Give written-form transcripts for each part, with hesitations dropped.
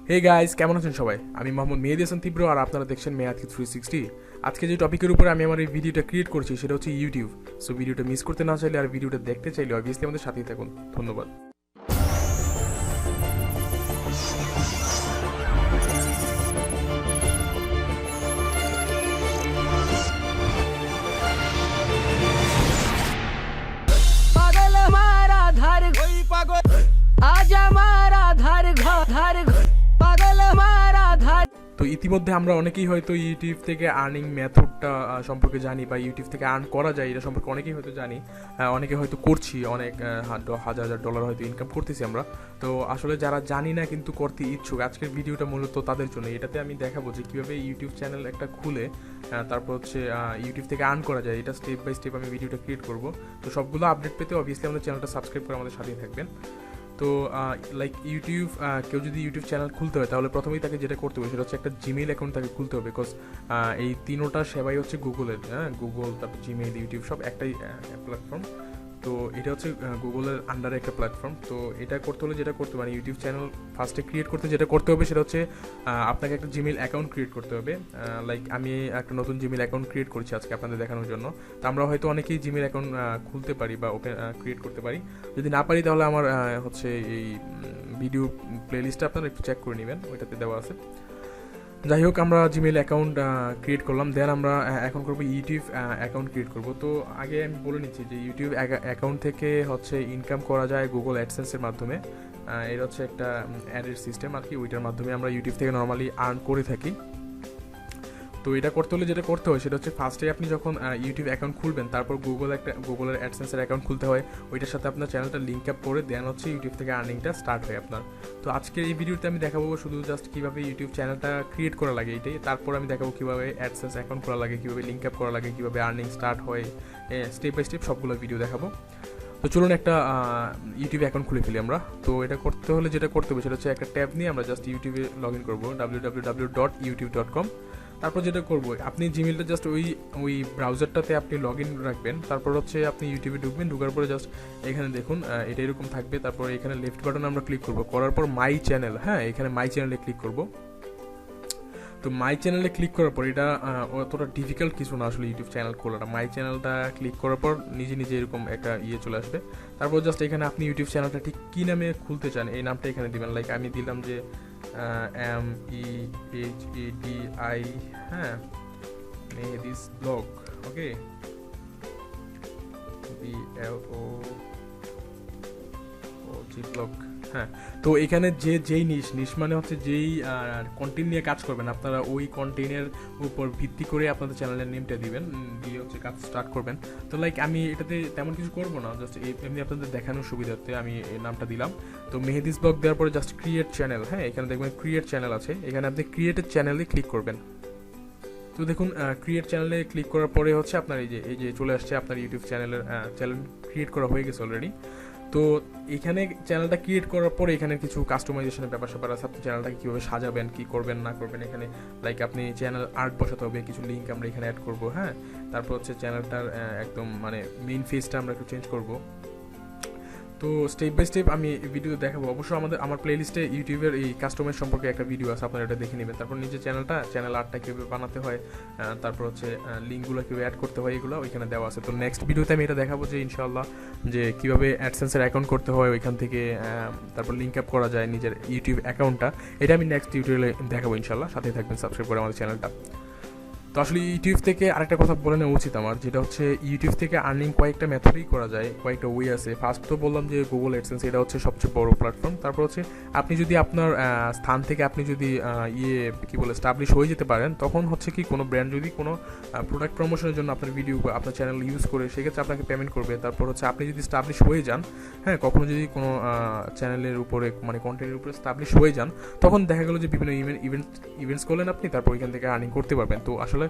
Hey guys, কেমন আছেন সবাই? আমি মোহাম্মদ মেহেদি হাসান তীব্র, আর আপনারা দেখছেন মেয়াদকি 360। আজকে যে টপিকের উপরে আমি আমার এই ভিডিওটা ক্রিয়েট করছি সেটা হচ্ছে ইউটিউব। সো ভিডিওটা মিস করতে না চাইলে আর ভিডিওটা দেখতে চাইলে অবভিয়াসলি আমাদের সাথেই থাকুন। ধন্যবাদ। पागल हमारा धार कोई पागल आज हमारा धार धार पागल हमारा धार। তো ইতিমধ্যে আমরা অনেকেই হয়তো ইউটিউব থেকে আর্নিং মেথডটা সম্পর্কে জানি, বা ইউটিউব থেকে আর্ন করা যায় এটা সম্পর্কে অনেকেই হয়তো জানি। অনেকে হয়তো করছি, অনেক হাজার হাজার ডলার হয়তো ইনকাম করতেছি আমরা। তো আসলে যারা জানি না কিন্তু করতে ইচ্ছুক, আজকের ভিডিওটা মূলত তাদের জন্য। এটাতে আমি দেখাবো যে কীভাবে ইউটিউব চ্যানেল একটা খুলে তারপর হচ্ছে ইউটিউব থেকে আর্ন করা যায়। এটা স্টেপ বাই স্টেপ আমি ভিডিওটা ক্রিয়েট করব। তো সবগুলো আপডেট পেতে অবভিয়াসলি আমাদের চ্যানেলটা সাবস্ক্রাইব করে আমাদের সাথেই থাকবেন। তো লাইক ইউটিউব, কেউ যদি ইউটিউব চ্যানেল খুলতে হয় তাহলে প্রথমেই তাকে যেটা করতে হবে সেটা হচ্ছে একটা জিমেইল অ্যাকাউন্ট তাকে খুলতে হবে। বিকজ এই তিনোটা সেবাই হচ্ছে গুগলের। গুগল, তারপর জিমেইল, ইউটিউব সব একটাই প্ল্যাটফর্ম। তো এটা হচ্ছে গুগলের আন্ডারে একটা প্ল্যাটফর্ম। তো এটা করতে হলে যেটা করতে মানে ইউটিউব চ্যানেল ফার্স্টে ক্রিয়েট করতে যেটা করতে হবে সেটা হচ্ছে আপনাকে একটা জিমেইল অ্যাকাউন্ট ক্রিয়েট করতে হবে। লাইক আমি একটা নতুন জিমেইল অ্যাকাউন্ট ক্রিয়েট করছি আজকে আপনাদের দেখানোর জন্য। তো আমরা হয়তো অনেকেই জিমেইল অ্যাকাউন্ট খুলতে পারি বা ওপেন ক্রিয়েট করতে পারি। যদি না পারি তাহলে আমার হচ্ছে এই ভিডিও প্লেলিস্টটা আপনারা একটু চেক করে নেবেন, ওইটাতে দেওয়া আছে। যাই হোক, আমরা জিমেইল অ্যাকাউন্ট ক্রিয়েট করলাম, দেন আমরা এখন করবো ইউটিউব অ্যাকাউন্ট ক্রিয়েট করব। তো আগে আমি বলে নিচ্ছি যে ইউটিউব অ্যাকাউন্ট থেকে হচ্ছে ইনকাম করা যায় গুগল অ্যাডসেন্সের মাধ্যমে। এটা হচ্ছে একটা অ্যাডের সিস্টেম আর কি, ওইটার মাধ্যমে আমরা ইউটিউব থেকে নর্মালি আর্ন করে থাকি। তো এটা করতে হলে যেটা করতে হয় সেটা হচ্ছে ফার্স্টে আপনি যখন ইউটিউব অ্যাকাউন্ট খুলবেন তারপর গুগলের অ্যাডসেন্সের অ্যাকাউন্ট খুলতে হয়, ওইটার সাথে আপনার চ্যানেলটা লিঙ্ক আপ করে দেন হচ্ছে ইউটিউব থেকে আর্নিংটা স্টার্ট হয় আপনার। তো আজকের এই ভিডিওতে আমি দেখাবো শুধু জাস্ট কীভাবে ইউটিউব চ্যানেলটা ক্রিয়েট করা লাগে এইটাই। তারপর আমি দেখাবো কীভাবে অ্যাডসেন্স অ্যাকাউন্ট করা লাগে, কীভাবে লিঙ্ক আপ করা লাগে, কীভাবে আর্নিং স্টার্ট হয়, স্টেপ বাই স্টেপ সবগুলো ভিডিও দেখাবো। তো চলুন একটা ইউটিউব অ্যাকাউন্ট খুলে ফেলি আমরা। তো এটা করতে হলে যেটা করতে হবে সেটা হচ্ছে একটা ট্যাব নিয়ে আমরা জাস্ট ইউটিউবে লগ ইন করবো, www.youtube.com। তারপর যেটা করবো, আপনি জিমেলটা জাস্ট ওই ব্রাউজারটাতে আপনি লগ ইন রাখবেন। তারপর হচ্ছে আপনি ইউটিউবে ঢুকবেন, ঢুকার পরে জাস্ট এখানে দেখুন এটা এরকম থাকবে। তারপর এখানে লেফট বাটন আমরা ক্লিক করবো, করার পর মাই চ্যানেল, এখানে মাই চ্যানেলে ক্লিক করবো। তো মাই চ্যানেলে ক্লিক করার পর এটা অতটা ডিফিকাল্ট কিছু না আসলে ইউটিউব চ্যানেল খোলাটা। মাই চ্যানেলটা ক্লিক করার পর নিজে নিজে এরকম একটা চলে আসবে। তারপর জাস্ট এখানে আপনি ইউটিউব চ্যানেলটা ঠিক কী নামে খুলতে চান এই নামটা এখানে দিবেন। লাইক আমি দিলাম যে MEHEDI, মেহেদিস ব্লগ, ওকে, BLOG ব্লগ। তো এখানে যেই নিশ মানে হচ্ছে যেই কন্টেন্ট নিয়ে কাজ করবেন আপনারা, ওই কন্টেন্টের উপর ভিত্তি করে আপনাদের চ্যানেলের নেমটা দিবেন, দিয়ে হচ্ছে কাজ স্টার্ট করবেন। তো লাইক আমি এটাতে তেমন কিছু করবো না, জাস্ট এমনি আপনাদের দেখানোর সুবিধার্থে আমি এই নামটা দিলাম। তো মেহেদিস ব্লগ দেওয়ার পরে জাস্ট ক্রিয়েট চ্যানেল, এখানে দেখবেন ক্রিয়েট চ্যানেল আছে, এখানে আপনি ক্রিয়েটেড চ্যানেলে ক্লিক করবেন। তো দেখুন ক্রিয়েট চ্যানেলে ক্লিক করার পরে হচ্ছে আপনার এই যে চলে আসছে আপনার ইউটিউব চ্যানেল ক্রিয়েট করা হয়ে গেছে অলরেডি। তো এখানে চ্যানেলটা ক্রিয়েট করার পরে এখানে কিছু কাস্টমাইজেশনের ব্যাপার স্যাপার আছে, আপনি চ্যানেলটাকে কীভাবে সাজাবেন, কী করবেন না করবেন। এখানে লাইক আপনি চ্যানেল আর্ট বসাতে হবে, কিছু লিঙ্ক আমরা এখানে অ্যাড করবো। তারপর হচ্ছে চ্যানেলটার একদম মানে মেইন ফেসটা আমরা একটু চেঞ্জ করবো। তো স্টেপ বাই স্টেপ আমি ভিডিও দেখাবো। অবশ্য আমার প্লেলিস্টে ইউটিউবের এই কাস্টমাইজ সম্পর্কে একটা ভিডিও আছে, আপনারা এটা দেখে নেবেন। তারপর নিজের চ্যানেল আর্টটা কীভাবে বানাতে হয়, তারপর হচ্ছে লিঙ্কগুলো কীভাবে অ্যাড করতে হয়, এগুলো ওইখানে দেওয়া আছে। তো নেক্সট ভিডিওতে আমি এটা দেখাবো যে ইনশাআল্লাহ যে কীভাবে অ্যাডসেন্সের অ্যাকাউন্ট করতে হয় ওইখান থেকে, তারপর লিঙ্ক আপ করা যায় নিজের ইউটিউব অ্যাকাউন্টটা। এটা আমি নেক্সট টিউটোরিয়ালে দেখাবো ইনশাআল্লাহ, সাথে থাকবেন, সাবস্ক্রাইব করে আমাদের চ্যানেলটা। তো আসলে ইউটিউব থেকে আরেকটা কথা বলে নেওয়া উচিত আমার, যেটা হচ্ছে ইউটিউব থেকে আর্নিং কয়েকটা মেথডেই করা যায়, কয়েকটা ওয়ে আছে। ফার্স্ট তো বললাম যে গুগল অ্যাডসেন্স, এটা হচ্ছে সবচেয়ে বড় প্ল্যাটফর্ম। তারপর হচ্ছে আপনি যদি আপনার স্থান থেকে আপনি যদি স্টাবলিশ হয়ে যেতে পারেন, তখন হচ্ছে কি কোনো ব্র্যান্ড যদি কোনো প্রোডাক্ট প্রমোশনের জন্য আপনার ভিডিও বা আপনার চ্যানেল ইউজ করে, সেক্ষেত্রে আপনাকে পেমেন্ট করবে। তারপর হচ্ছে আপনি যদি স্টাবলিশ হয়ে যান, কখনো যদি কোনো চ্যানেলের উপরে মানে কন্টেন্টের উপরে স্টাবলিশ হয়ে যান, তখন দেখা গেলো যে বিভিন্ন ইভেন্টস করলেন আপনি, তারপর ওইখান থেকে আর্নিং করতে পারবেন। তো আসলে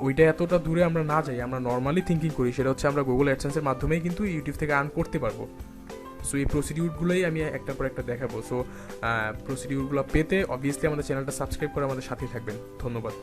ওইটা এতটা দূরে আমরা না যাই, আমরা নর্মালি থিঙ্কিং করি, সেটা হচ্ছে আমরা গুগল অ্যাডসেন্সের মাধ্যমেই কিন্তু ইউটিউব থেকে আর্ন করতে পারবো। সো এই প্রসিডিউরগুলোই আমি একটার পর একটা দেখাবো। সো প্রসিডিউরগুলো পেতে অবভিয়াসলি আমাদের চ্যানেলটা সাবস্ক্রাইব করে আমাদের সাথেই থাকবেন। ধন্যবাদ।